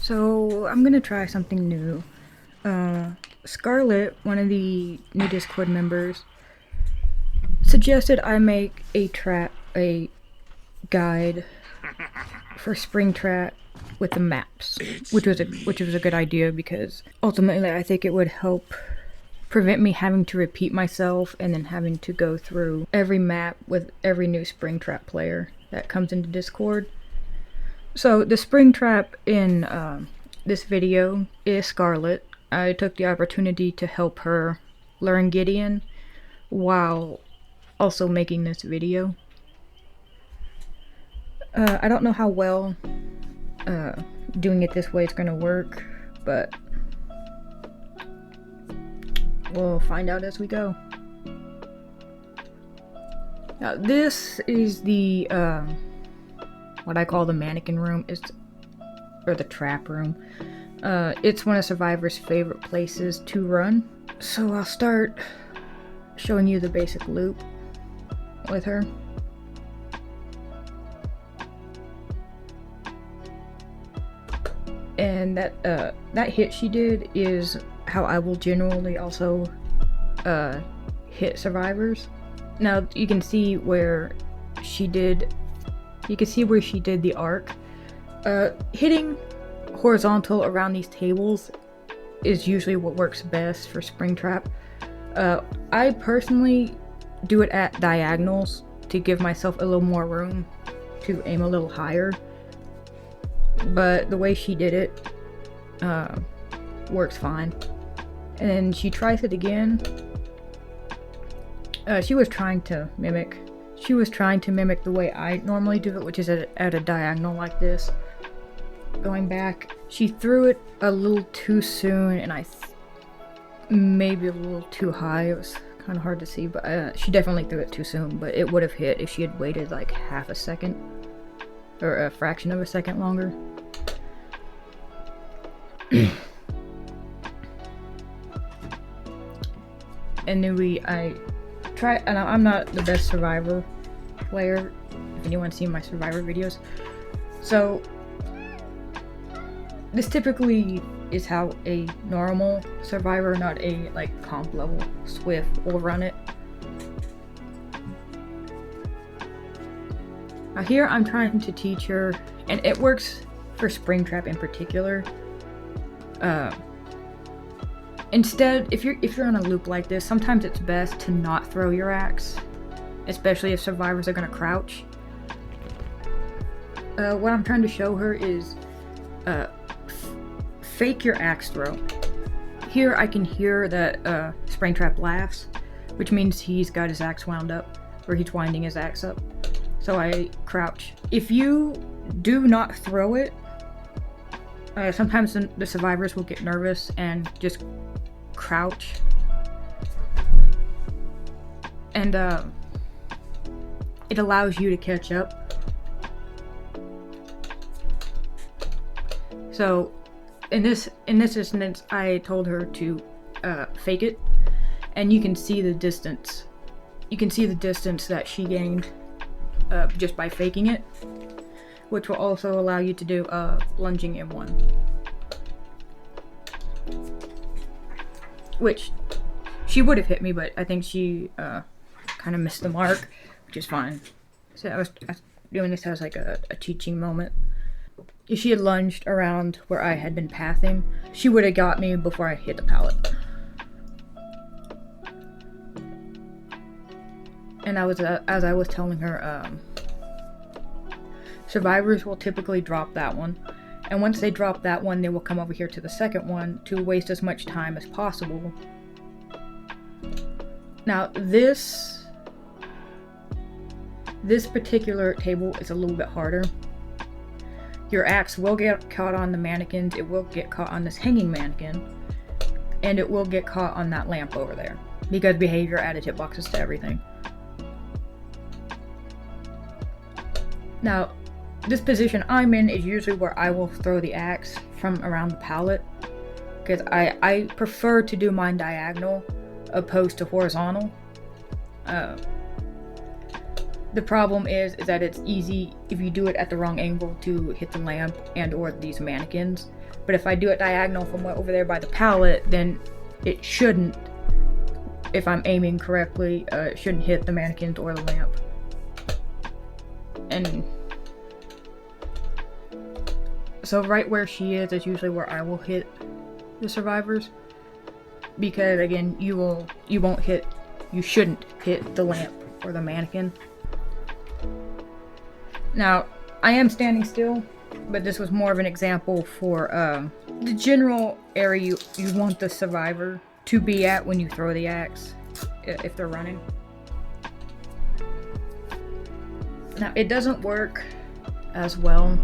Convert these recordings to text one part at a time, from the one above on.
So I'm gonna try something new. Scarlett, one of the new Discord members, suggested I make a guide for Springtrap with the maps, which was a good idea because ultimately I think it would help prevent me having to repeat myself and then having to go through every map with every new Springtrap player that comes into Discord. So the Springtrap in this video is Scarlett. I took the opportunity to help her learn Gideon while also making this video. I don't know how well doing it this way is gonna work, but we'll find out as we go. Now this is the what I call the mannequin room, or the trap room. It's one of Survivor's favorite places to run. So I'll start showing you the basic loop with her. And that hit she did is how I will generally also hit survivors. Now you can see where she did. You can see where she did the arc. Hitting horizontal around these tables is usually what works best for Springtrap. I personally do it at diagonals to give myself a little more room to aim a little higher. But the way she did it works fine. And then she tries it again. She was trying to mimic the way I normally do it, which is at a diagonal like this. Going back, she threw it a little too soon, and maybe a little too high. It was kind of hard to see, but she definitely threw it too soon. But it would have hit if she had waited like half a second, or a fraction of a second longer. And then I'm not the best Survivor player, if anyone's seen my Survivor videos. So this typically is how a normal Survivor, not a like comp level Swift, will run it. Now here I'm trying to teach her, and it works for Springtrap in particular. Instead, if you're on a loop like this, sometimes it's best to not throw your axe, especially if survivors are gonna crouch. What I'm trying to show her is fake your axe throw. Here I can hear that Springtrap laughs, which means he's got his axe wound up, or he's winding his axe up. So I crouch. If you do not throw it, sometimes the survivors will get nervous and just crouch. And it allows you to catch up. So in this instance, I told her to fake it, and you can see the distance. You can see the distance that she gained just by faking it, which will also allow you to do lunging in one. Which she would have hit me, but I think she kind of missed the mark, which is fine. So I was doing this as like a teaching moment. If she had lunged around where I had been pathing, she would have got me before I hit the pallet. And as I was telling her, survivors will typically drop that one, and once they drop that one, they will come over here to the second one to waste as much time as possible. Now this particular table is a little bit harder. Your axe will get caught on the mannequins, it will get caught on this hanging mannequin, and it will get caught on that lamp over there, because behavior added hitboxes to everything. Now, this position I'm in is usually where I will throw the axe from around the pallet, because I prefer to do mine diagonal opposed to horizontal. The problem is that it's easy if you do it at the wrong angle to hit the lamp and or these mannequins. But if I do it diagonal from over there by the pallet, then it shouldn't, if I'm aiming correctly, it shouldn't hit the mannequins or the lamp. And so right where she is usually where I will hit the survivors. Because again, you shouldn't hit the lamp or the mannequin. Now, I am standing still, but this was more of an example for the general area you want the survivor to be at when you throw the axe, if they're running. Now, it doesn't work as well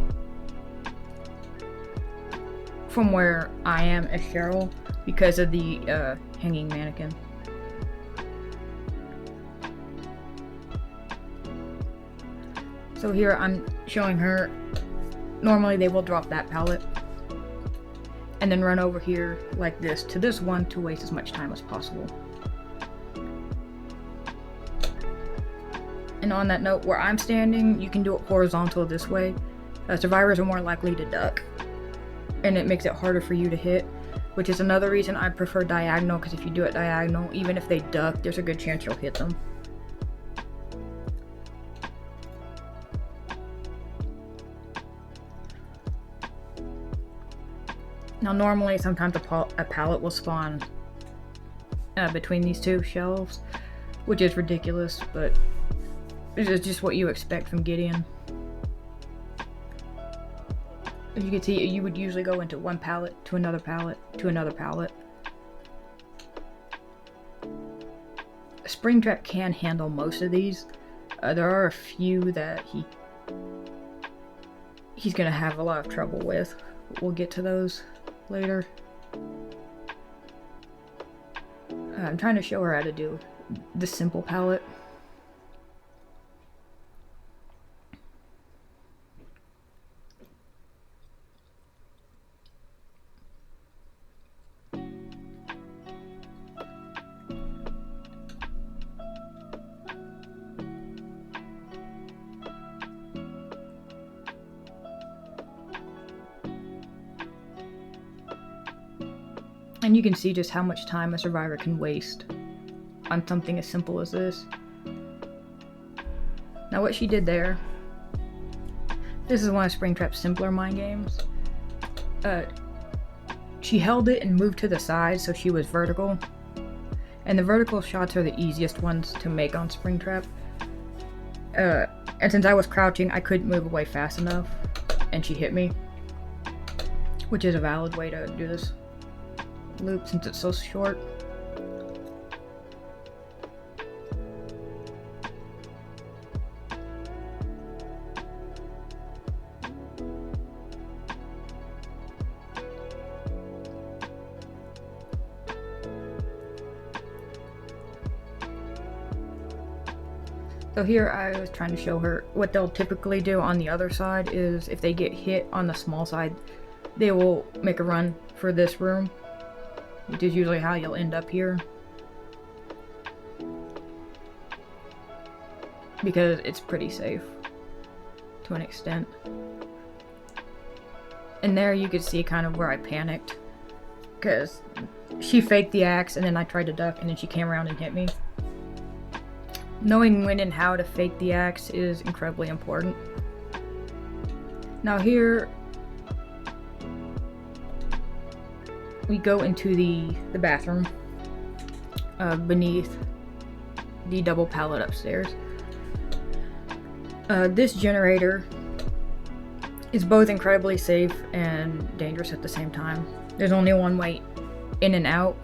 from where I am as Cheryl because of the hanging mannequin. So here I'm showing her, normally they will drop that pallet and then run over here like this to this one to waste as much time as possible. And on that note, where I'm standing, you can do it horizontal this way. Survivors are more likely to duck, and it makes it harder for you to hit, which is another reason I prefer diagonal, because if you do it diagonal, even if they duck, there's a good chance you'll hit them. Now normally, sometimes a pallet will spawn between these two shelves, which is ridiculous, but it's just what you expect from Gideon. As you can see, you would usually go into one pallet, to another pallet, to another pallet. Springtrap can handle most of these. There are a few that he's gonna have a lot of trouble with. We'll get to those later. I'm trying to show her how to do the simple pallet. And you can see just how much time a survivor can waste on something as simple as this. Now what she did there, this is one of Springtrap's simpler mind games. She held it and moved to the side so she was vertical. And the vertical shots are the easiest ones to make on Springtrap. And since I was crouching, I couldn't move away fast enough, and she hit me. Which is a valid way to do this loop since it's so short. So here I was trying to show her what they'll typically do on the other side is if they get hit on the small side, they will make a run for this room, which is usually how you'll end up here. Because it's pretty safe to an extent. And there you could see kind of where I panicked. Because she faked the axe and then I tried to duck and then she came around and hit me. Knowing when and how to fake the axe is incredibly important. Now here we go into the bathroom beneath the double pallet upstairs. This generator is both incredibly safe and dangerous at the same time. There's only one way in and out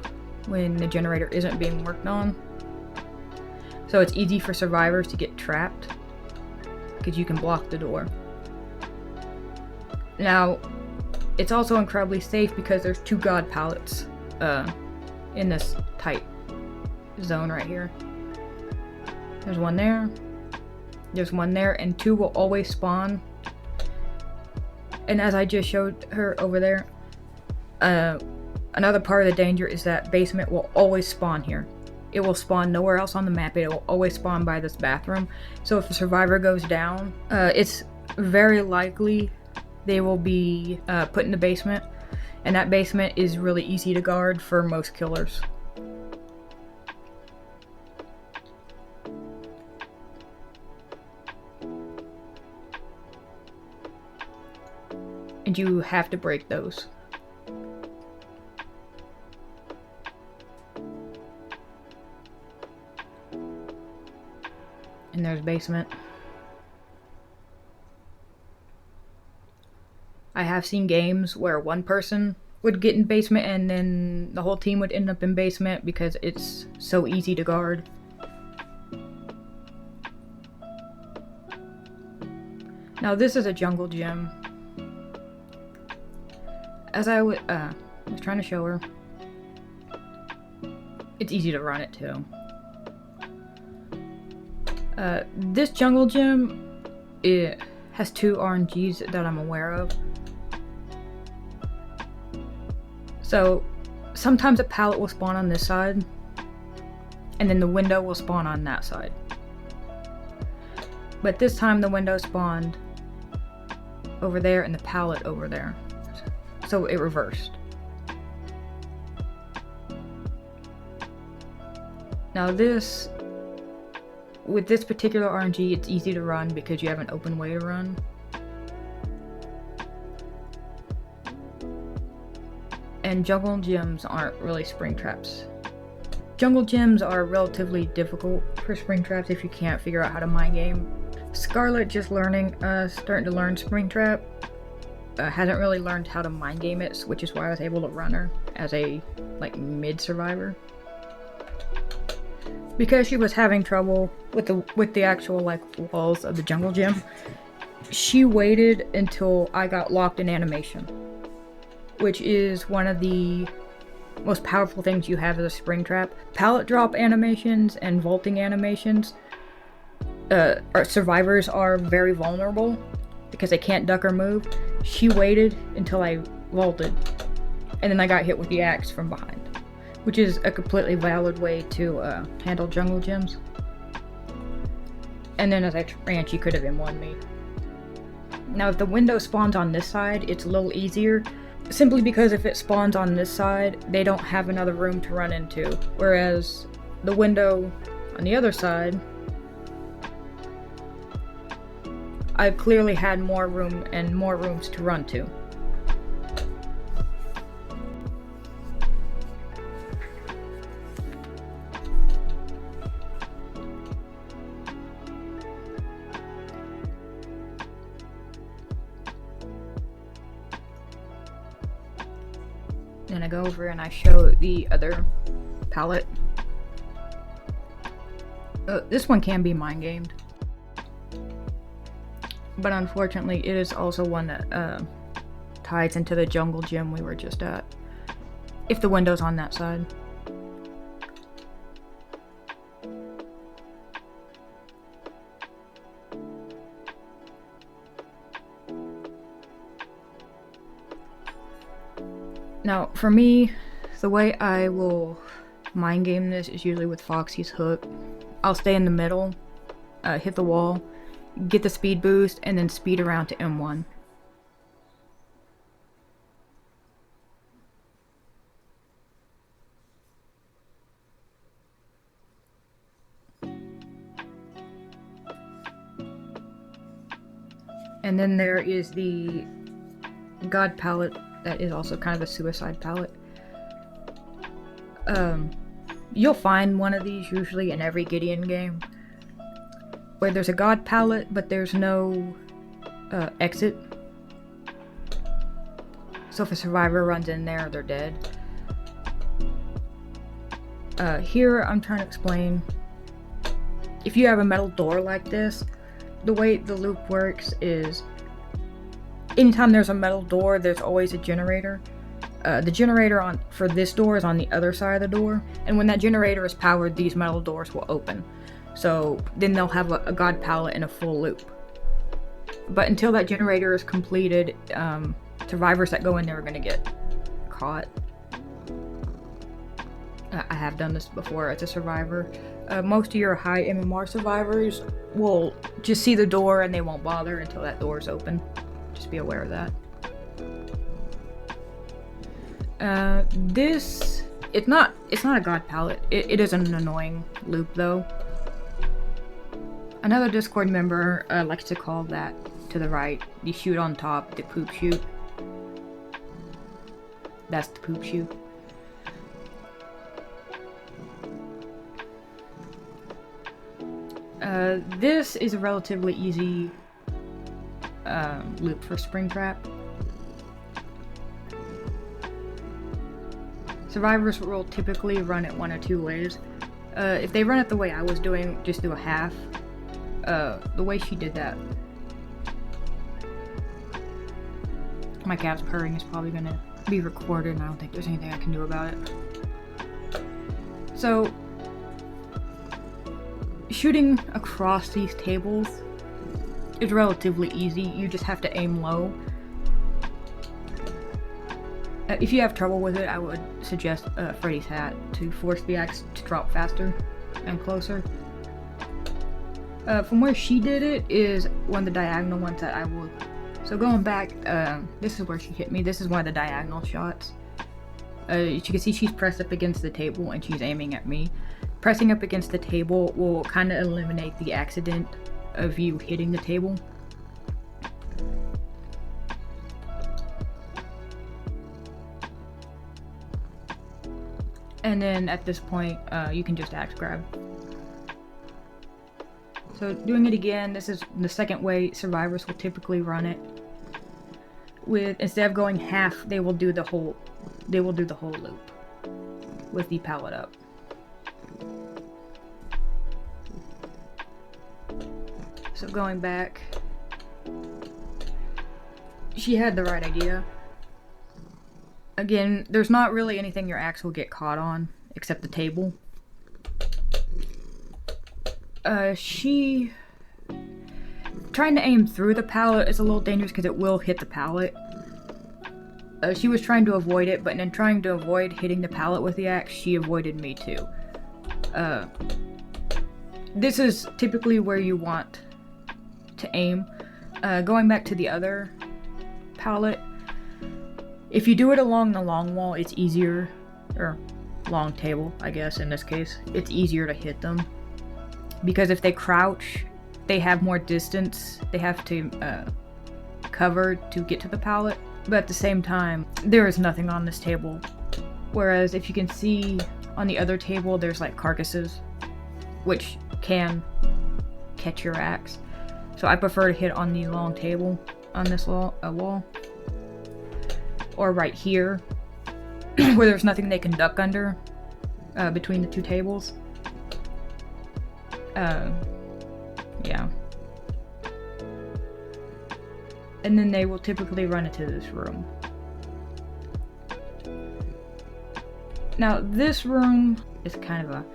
when the generator isn't being worked on. So it's easy for survivors to get trapped because you can block the door. Now, it's also incredibly safe because there's 2 god pallets in this tight zone right here. There's one there, there's one there, and 2 will always spawn. And as I just showed her over there, another part of the danger is that basement will always spawn here. it will spawn nowhere else on the map. It will always spawn by this bathroom. So if a survivor goes down, it's very likely they will be put in the basement, and that basement is really easy to guard for most killers. And you have to break those. And there's basement. I have seen games where one person would get in basement and then the whole team would end up in basement because it's so easy to guard. Now this is a jungle gym. As I was trying to show her, it's easy to run it too. This jungle gym, it has 2 RNGs that I'm aware of. So sometimes a pallet will spawn on this side, and then the window will spawn on that side. But this time the window spawned over there and the pallet over there. So it reversed. Now with this particular RNG, it's easy to run because you have an open way to run. And jungle gyms aren't really spring traps. Jungle gyms are relatively difficult for spring traps if you can't figure out how to mind game. Scarlet just starting to learn Springtrap. Hasn't really learned how to mind game it, which is why I was able to run her as a mid survivor. Because she was having trouble with the actual walls of the jungle gym, she waited until I got locked in animation, which is one of the most powerful things you have as a Springtrap. Pallet drop animations and vaulting animations. Our survivors are very vulnerable because they can't duck or move. She waited until I vaulted, and then I got hit with the axe from behind, which is a completely valid way to handle jungle gyms. And then as I ran, she could have M1'd me. Now if the window spawns on this side, it's a little easier, simply because if it spawns on this side, they don't have another room to run into, whereas the window on the other side, I clearly had more room and more rooms to run to. Then I go over and I show the other palette. This one can be mind gamed, but unfortunately it is also one that ties into the jungle gym we were just at, if the window's on that side. Now, for me, the way I will mind game this is usually with Foxy's hook. I'll stay in the middle, hit the wall, get the speed boost, and then speed around to M1. And then there is the God palette that is also kind of a suicide palette. You'll find one of these usually in every Gideon game, where there's a God palette, but there's no exit. So if a survivor runs in there, they're dead. Here I'm trying to explain, if you have a metal door like this, the way the loop works is, anytime there's a metal door, there's always a generator. The generator for this door is on the other side of the door, and when that generator is powered, these metal doors will open. So then they'll have a God palette in a full loop. But until that generator is completed, survivors that go in there are going to get caught. I have done this before as a survivor. Most of your high MMR survivors will just see the door and they won't bother until that door is open. Just be aware of that. It's not a god palette. It is an annoying loop though. Another Discord member likes to call that to the right the chute on top, the poop chute. That's the poop chute. This is a relatively easy loop for Springtrap. Survivors will typically run it one or two ways. If they run it the way I was doing, just do a half. The way she did that. My cat's purring is probably gonna be recorded, and I don't think there's anything I can do about it. So, shooting across these tables is relatively easy. You just have to aim low. If you have trouble with it, I would suggest Freddy's hat to force the axe to drop faster and closer. From where she did it is one of the diagonal ones that I would. So going back, this is where she hit me. This is one of the diagonal shots. As you can see, she's pressed up against the table and she's aiming at me. Pressing up against the table will kind of eliminate the accident of you hitting the table. And then at this point, you can just axe grab. So doing it again, this is the second way survivors will typically run it. Instead of going half, they will do the whole loop with the pallet up. So going back, she had the right idea. Again, there's not really anything your axe will get caught on except the table. She trying to aim through the pallet is a little dangerous because it will hit the pallet. She was trying to avoid it, but in trying to avoid hitting the pallet with the axe, she avoided me too. This is typically where you want to aim. Going back to the other pallet, if you do it along the long wall, it's easier, or long table, I guess in this case, it's easier to hit them. Because if they crouch, they have more distance they have to cover to get to the pallet. But at the same time, there is nothing on this table. Whereas if you can see on the other table, there's like carcasses, which can catch your axe. So I prefer to hit on the long table on this wall. Or right here, where there's nothing they can duck under between the two tables. Yeah. And then they will typically run into this room. Now, this room is kind of a...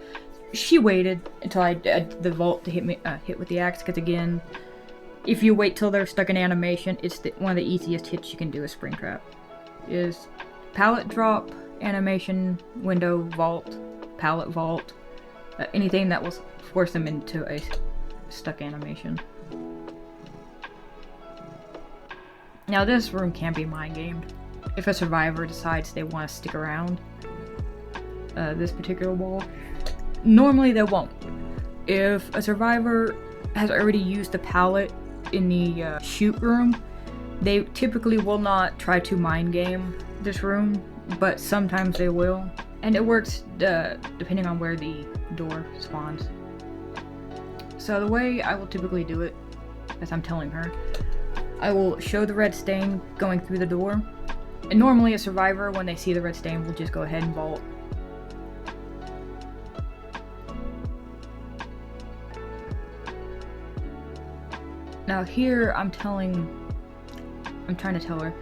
She waited until I did the vault to hit with the axe, because again, if you wait till they're stuck in animation, it's one of the easiest hits you can do with Springtrap. Is pallet drop, animation, window, vault, pallet vault, anything that will force them into a stuck animation. Now this room can be mind gamed if a survivor decides they want to stick around this particular wall. Normally they won't. If a survivor has already used the pallet in the shoot room, they typically will not try to mind game this room, but sometimes they will. And it works depending on where the door spawns. So the way I will typically do it, as I'm telling her, I will show the red stain going through the door. And normally a survivor, when they see the red stain, will just go ahead and vault. Now here I'm trying to tell her.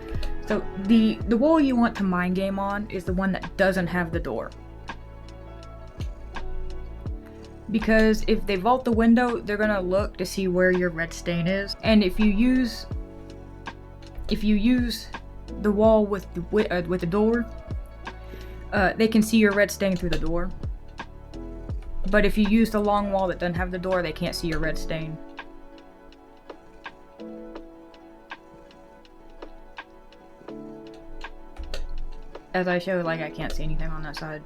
So the wall you want to mind game on is the one that doesn't have the door. Because if they vault the window, they're gonna look to see where your red stain is. And if you use the wall with the door, they can see your red stain through the door. But if you use the long wall that doesn't have the door, they can't see your red stain. As I showed, like, I can't see anything on that side.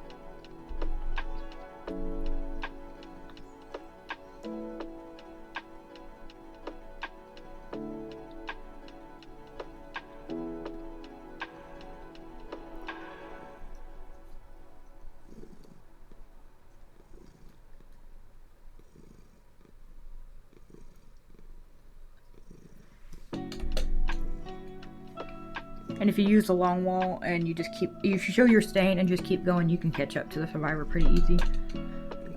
And if you use the long wall and you just keep, if you show your stain and just keep going, you can catch up to the survivor pretty easy.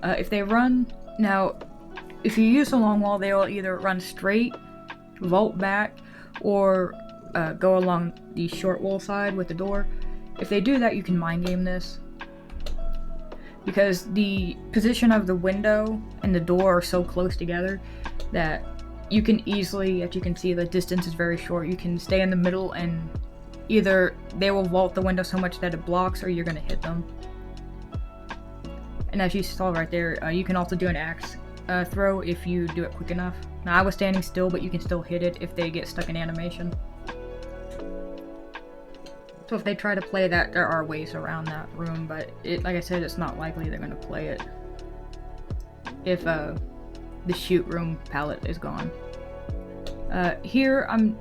If they run, now, if you use the long wall, they will either run straight, vault back, or go along the short wall side with the door. If they do that, you can mind game this. Because the position of the window and the door are so close together that you can easily, as you can see, the distance is very short. You can stay in the middle and either they will vault the window so much that it blocks, or you're going to hit them. And as you saw right there, you can also do an axe throw if you do it quick enough. Now, I was standing still, but you can still hit it if they get stuck in animation. So if they try to play that, there are ways around that room, but like I said, it's not likely they're going to play it if the shoot room palette is gone. Here I'm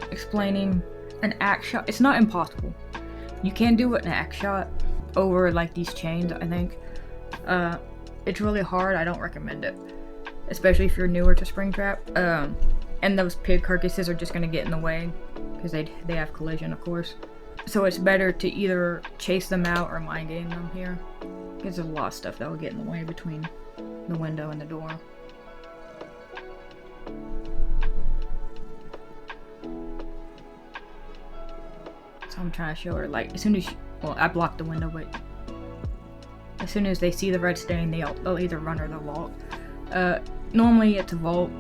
explaining an axe shot. It's not impossible. You can do an axe shot over like these chains, I think. It's really hard. I don't recommend it, especially if you're newer to Springtrap. And those pig carcasses are just going to get in the way because they have collision, of course. So it's better to either chase them out or mind game them here, because there's a lot of stuff that will get in the way between the window and the door. So I'm trying to show her, like, as soon as well, I blocked the window, but as soon as they see the red stain, they'll either run or they'll vault. Normally it's a vault,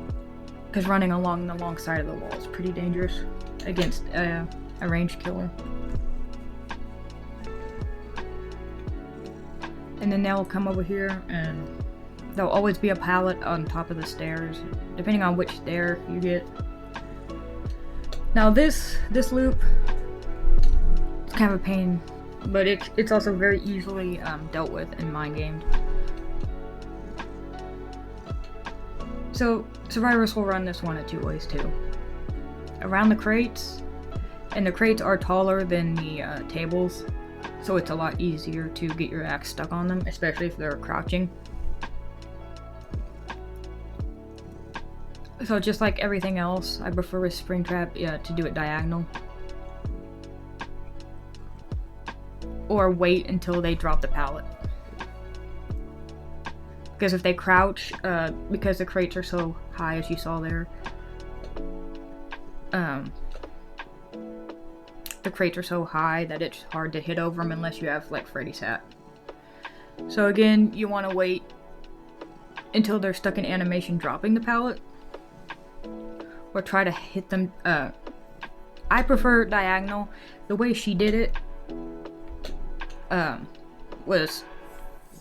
because running along the long side of the wall is pretty dangerous against a ranged killer. And then they'll come over here, and there'll always be a pallet on top of the stairs, depending on which stair you get. Now this loop, it's kind of a pain, but it's also very easily dealt with and mind gamed. So survivors will run this one of two ways too. Around the crates, and the crates are taller than the tables, so it's a lot easier to get your axe stuck on them, especially if they're crouching. So just like everything else, I prefer with Springtrap to do it diagonal. Or wait until they drop the pallet. Because if they crouch, because the crates are so high as you saw there, the crates are so high that it's hard to hit over them unless you have like Freddy's hat. So again, you want to wait until they're stuck in animation dropping the pallet, or try to hit them. I prefer diagonal. The way she did it was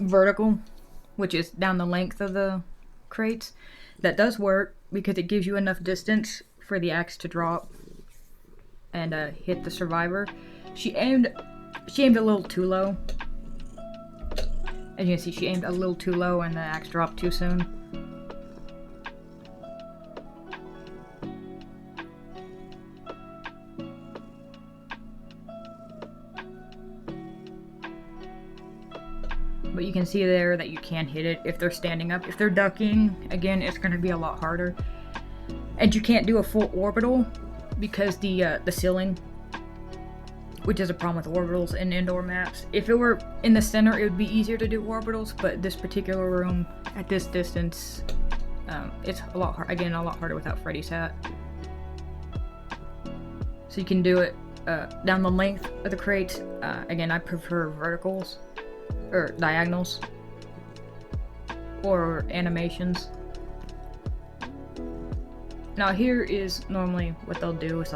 vertical, which is down the length of the crates. That does work because it gives you enough distance for the axe to drop and hit the survivor. She aimed a little too low. As you can see, she aimed a little too low and the axe dropped too soon. But you can see there that you can hit it if they're standing up. If they're ducking, again, it's going to be a lot harder. And you can't do a full orbital because the ceiling, which is a problem with orbitals in indoor maps. If it were in the center, it would be easier to do orbitals, but this particular room, at this distance, it's a lot harder without Freddy's hat. So you can do it down the length of the crates. Again, I prefer verticals, or diagonals, or animations. Now here is normally what they'll do is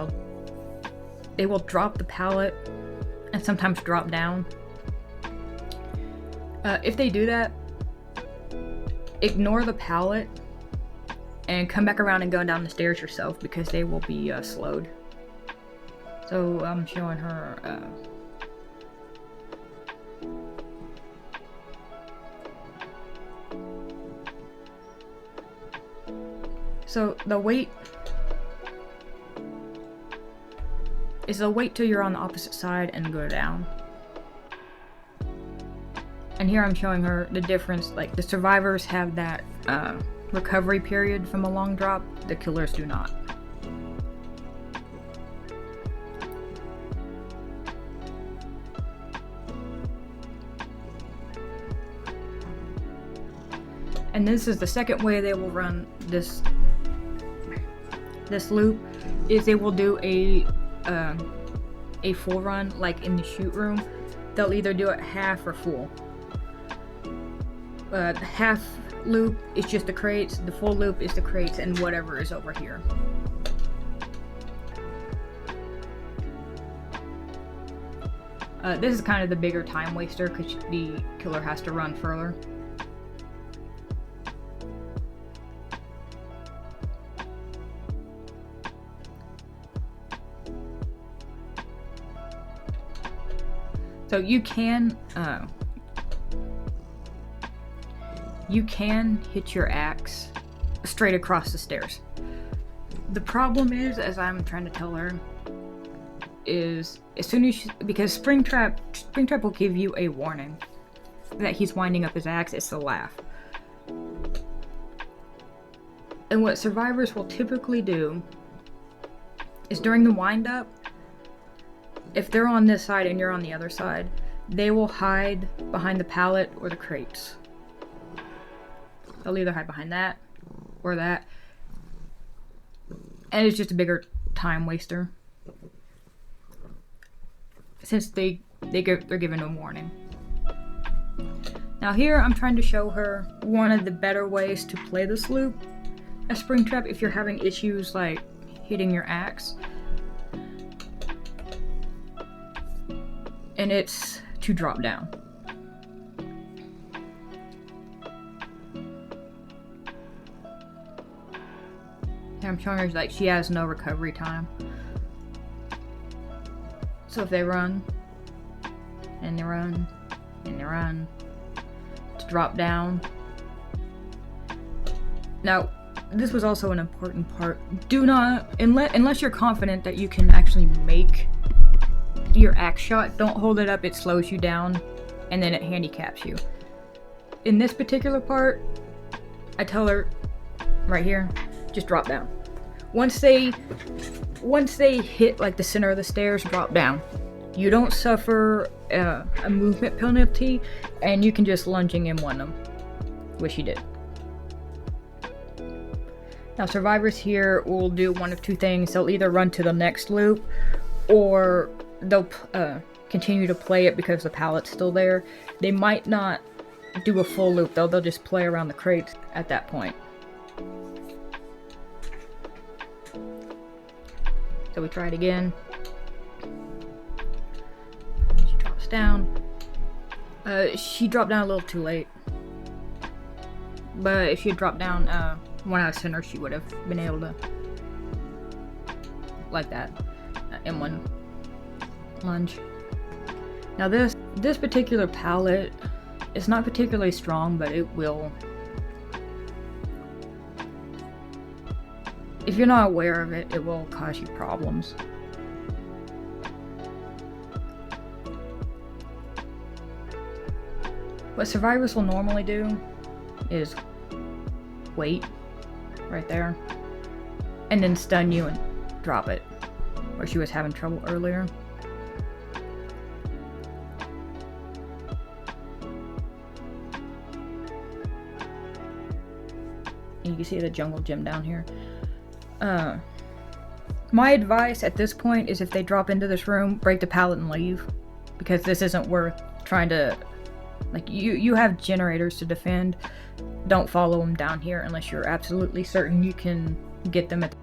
they will drop the pallet and sometimes drop down. If they do that, ignore the pallet and come back around and go down the stairs yourself because they will be slowed. So I'm showing her so the wait is the wait till you're on the opposite side and go down. And here I'm showing her the difference, like the survivors have that recovery period from a long drop, the killers do not. And this is the second way they will run this loop, is they will do a full run like in the shoot room. They'll either do it half or full. The half loop is just the crates, the full loop is the crates and whatever is over here. This is kind of the bigger time waster because the killer has to run further. So you can hit your axe straight across the stairs. The problem is, as I'm trying to tell her, is as soon as because Springtrap will give you a warning that he's winding up his axe. It's the laugh. And what survivors will typically do is during the wind up, if they're on this side and you're on the other side, they will hide behind the pallet or the crates. They'll either hide behind that or that. And it's just a bigger time waster, since they're given a warning. Now here I'm trying to show her one of the better ways to play this loop as Springtrap if you're having issues like hitting your axe. And it's to drop down. And I'm showing her like she has no recovery time. So if they run, and they run, and they run, to drop down. Now, this was also an important part. Do not, unless you're confident that you can actually make your axe shot, don't hold it up, it slows you down, and then it handicaps you. In this particular part, I tell her, right here, just drop down. Once they hit like the center of the stairs, drop down. You don't suffer a movement penalty, and you can just lunging in one them, which she did. Now survivors here will do one of two things. They'll either run to the next loop, or they'll continue to play it because the pallet's still there. They might not do a full loop though, they'll just play around the crates at that point. So we try it again. She drops down. She dropped down a little too late. But if she had dropped down when I was center, she would have been able to, like that, in one lunge. Now this particular pallet is not particularly strong, but it will, if you're not aware of it, it will cause you problems. What survivors will normally do is wait right there and then stun you and drop it, where she was having trouble earlier. And you can see the jungle gym down here. My advice at this point is if they drop into this room, break the pallet and leave, because this isn't worth trying to, like, you have generators to defend. Don't follow them down here unless you're absolutely certain you can get them at the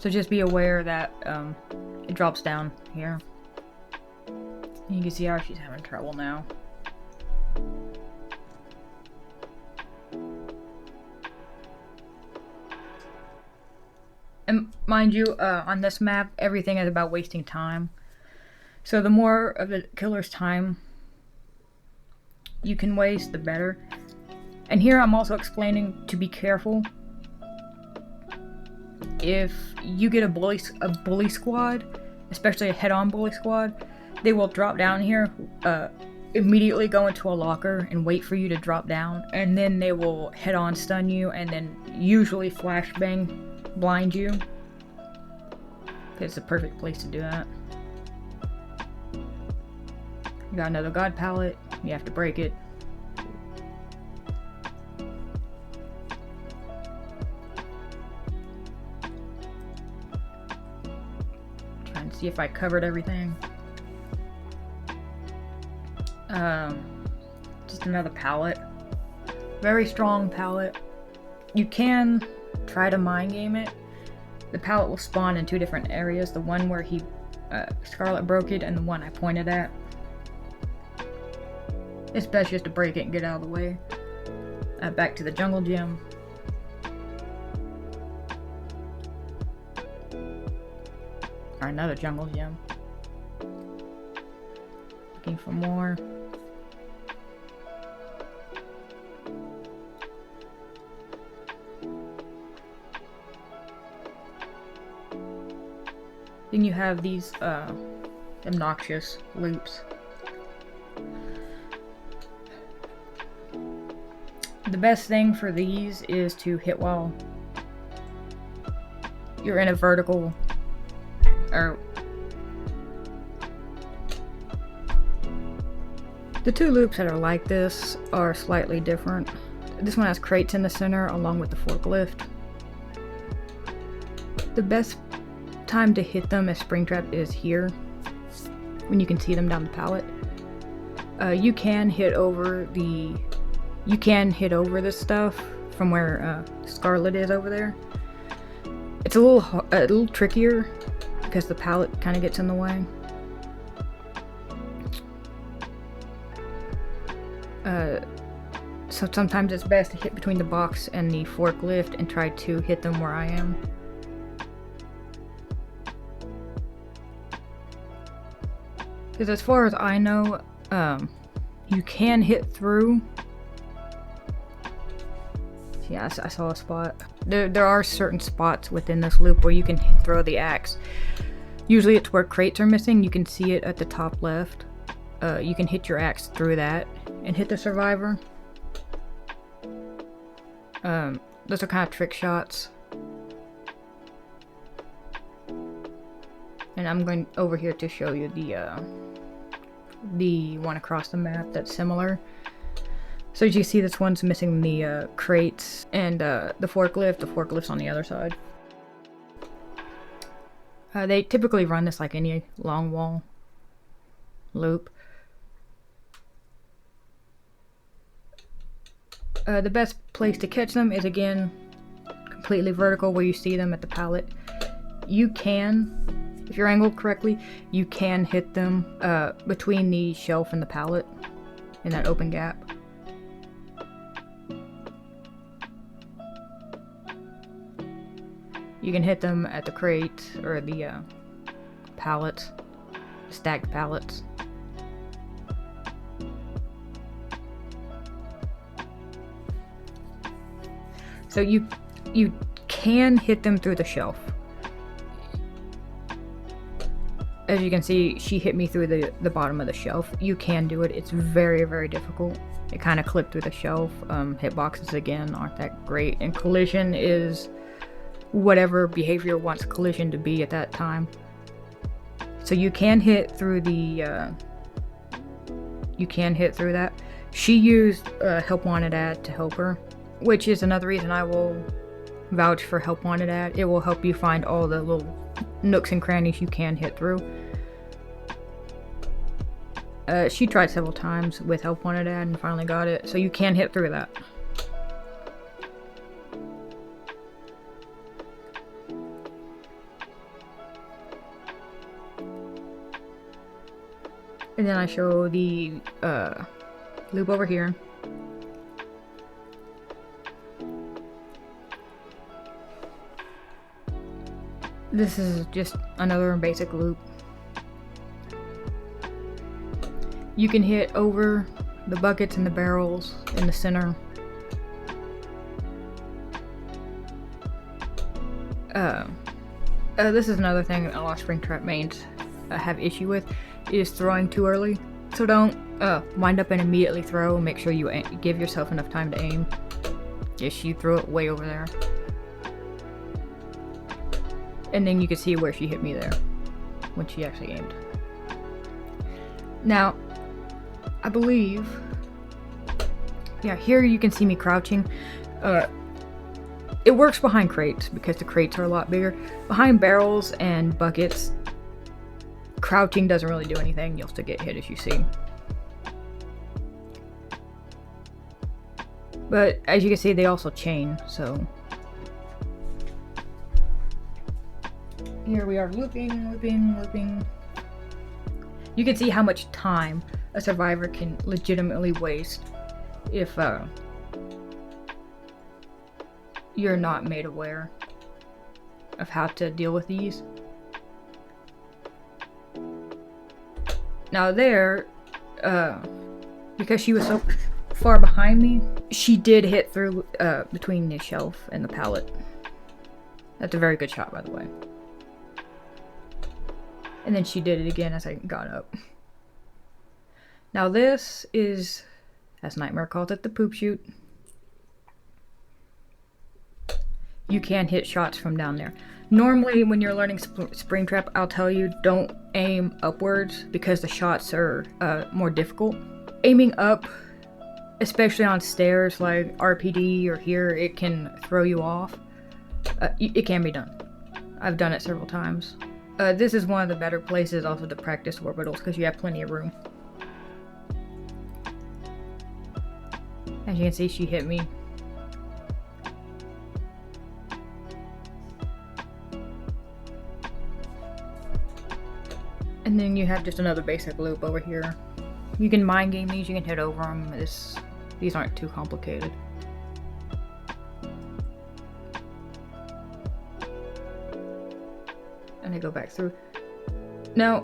So just be aware that it drops down here. And you can see how she's having trouble now. And mind you, on this map, everything is about wasting time. So the more of the killer's time you can waste, the better. And here I'm also explaining to be careful. If you get a bully squad, especially a head-on bully squad, they will drop down here, immediately go into a locker and wait for you to drop down, and then they will head-on stun you and then usually flashbang blind you. It's the perfect place to do that. You got another god pallet, you have to break it. Trying to see if I covered everything. Just another pallet. Very strong pallet. You can try to mind game it. The pallet will spawn in two different areas. The one where Scarlet broke it and the one I pointed at. It's best just to break it and get out of the way. Back to the jungle gym. Or another jungle gym. Looking for more. Then you have these obnoxious loops. The best thing for these is to hit while you're in a vertical, or the two loops that are like this are slightly different. This one has crates in the center along with the forklift. The best time to hit them as Springtrap is here, when you can see them down the pallet. You can hit over this stuff from where Scarlet is over there. It's a little trickier because the pallet kind of gets in the way. So sometimes it's best to hit between the box and the forklift and try to hit them where I am. Because as far as I know, you can hit through. Yeah, I saw a spot. There are certain spots within this loop where you can throw the axe. Usually it's where crates are missing. You can see it at the top left. You can hit your axe through that and hit the survivor. Those are kind of trick shots. And I'm going over here to show you the one across the map that's similar. So as you see, this one's missing the crates and the forklift. The forklift's on the other side. They typically run this like any long wall loop. The best place to catch them is, again, completely vertical where you see them at the pallet. You can, if you're angled correctly, you can hit them between the shelf and the pallet in that open gap. You can hit them at the crate or the pallets, stacked pallets. So you can hit them through the shelf. As you can see, she hit me through the bottom of the shelf. You can do it. It's very, very difficult. It kind of clipped through the shelf. Hitboxes, again, aren't that great. And collision is whatever behavior wants collision to be at that time. So you can hit through the... you can hit through that. She used Help Wanted ad to help her, which is another reason I will vouch for Help Wanted ad. It will help you find all the little nooks and crannies you can hit through. She tried several times with Help Wanted ad and finally got it, so you can hit through that. And then I show the loop over here. This is just another basic loop. You can hit over the buckets and the barrels in the center. This is another thing a lot of Springtrap mains have issue with, is throwing too early. So don't wind up and immediately throw. Make sure you give yourself enough time to aim. Yeah, she threw it way over there. And then you can see where she hit me there when she actually aimed. Now, I believe, yeah, here you can see me crouching. It works behind crates because the crates are a lot bigger. Behind barrels and buckets, crouching doesn't really do anything. You'll still get hit, as you see. But as you can see, they also chain, so here we are looping, looping, looping. You can see how much time a survivor can legitimately waste if you're not made aware of how to deal with these. Now there, because she was so far behind me, she did hit through between the shelf and the pallet. That's a very good shot, by the way. And then she did it again as I got up. Now this is, as Nightmare called it, the poop chute. You can hit shots from down there. Normally when you're learning Springtrap, I'll tell you don't aim upwards because the shots are more difficult. Aiming up, especially on stairs like RPD or here, it can throw you off. It can be done. I've done it several times. This is one of the better places also to practice orbitals because you have plenty of room. As you can see, she hit me. And then you have just another basic loop over here. You can mind game these, you can hit over them. These aren't too complicated. And I go back through. Now,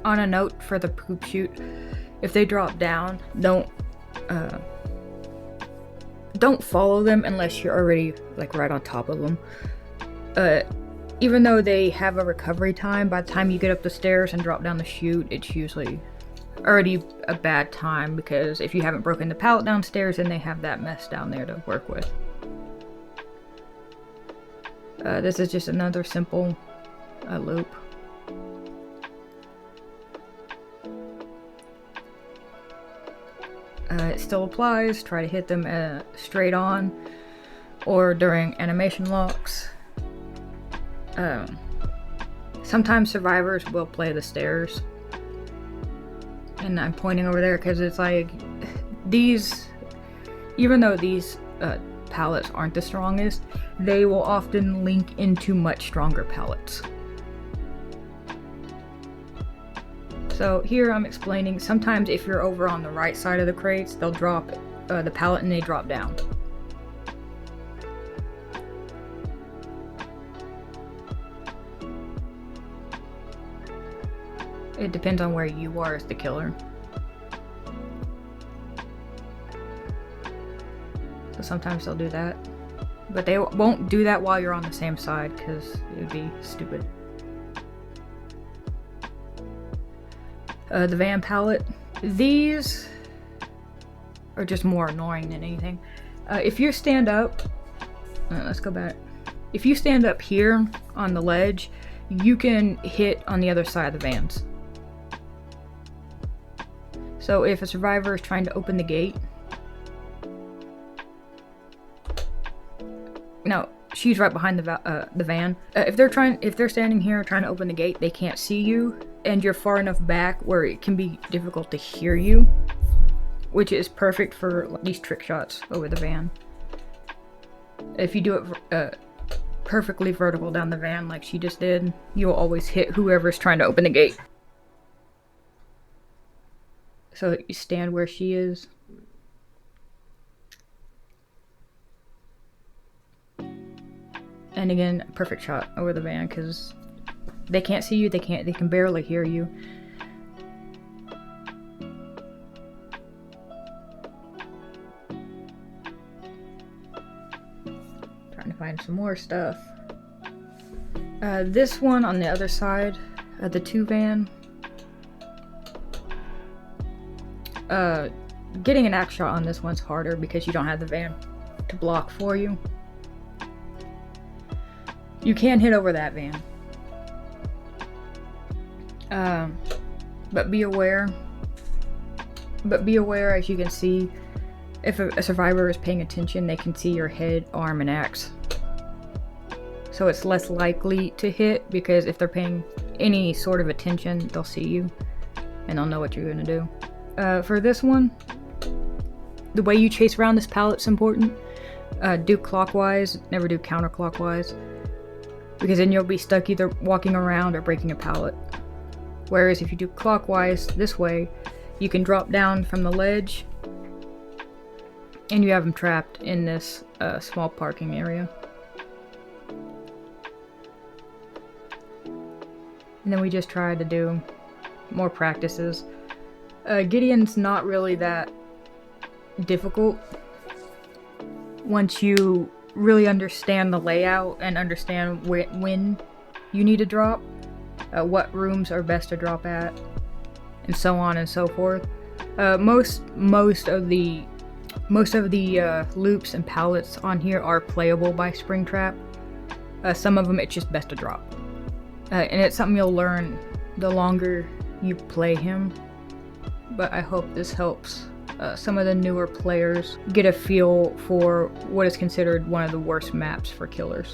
on a note for the poop chute, if they drop down, don't follow them unless you're already like right on top of them. Even though they have a recovery time, by the time you get up the stairs and drop down the chute, it's usually already a bad time because if you haven't broken the pallet downstairs, then they have that mess down there to work with. This is just another simple loop. It still applies. Try to hit them straight on or during animation locks. Sometimes survivors will play the stairs. And I'm pointing over there because it's like these, even though these pallets aren't the strongest, they will often link into much stronger pallets. So here I'm explaining, sometimes if you're over on the right side of the crates, they'll drop the pallet and they drop down. It depends on where you are as the killer. So sometimes they'll do that. But they won't do that while you're on the same side because it would be stupid. The van pallet. These are just more annoying than anything. If you stand up, let's go back. If you stand up here on the ledge, you can hit on the other side of the vans. So if a survivor is trying to open the gate, no, she's right behind the van. If they're standing here trying to open the gate, they can't see you, and you're far enough back where it can be difficult to hear you, which is perfect for these trick shots over the van. If you do it perfectly vertical down the van like she just did, you'll always hit whoever's trying to open the gate. So you stand where she is. And again, perfect shot over the van because they can't see you, they can barely hear you. Trying to find some more stuff. This one on the other side of the 2 van. Getting an axe shot on this one's harder because you don't have the van to block for you. You can hit over that van. But be aware. As you can see, if a survivor is paying attention, they can see your head, arm, and axe. So it's less likely to hit because if they're paying any sort of attention, they'll see you and they'll know what you're gonna do. For this one, the way you chase around this pallet's important. Do clockwise, never do counterclockwise, because then you'll be stuck either walking around or breaking a pallet. Whereas if you do clockwise this way, you can drop down from the ledge and you have them trapped in this small parking area. And then we just try to do more practices. Gideon's not really that difficult once you really understand the layout and understand when you need to drop, what rooms are best to drop at, and so on and so forth. Most of the loops and pallets on here are playable by Springtrap. Some of them it's just best to drop, and it's something you'll learn the longer you play him. But I hope this helps some of the newer players get a feel for what is considered one of the worst maps for killers.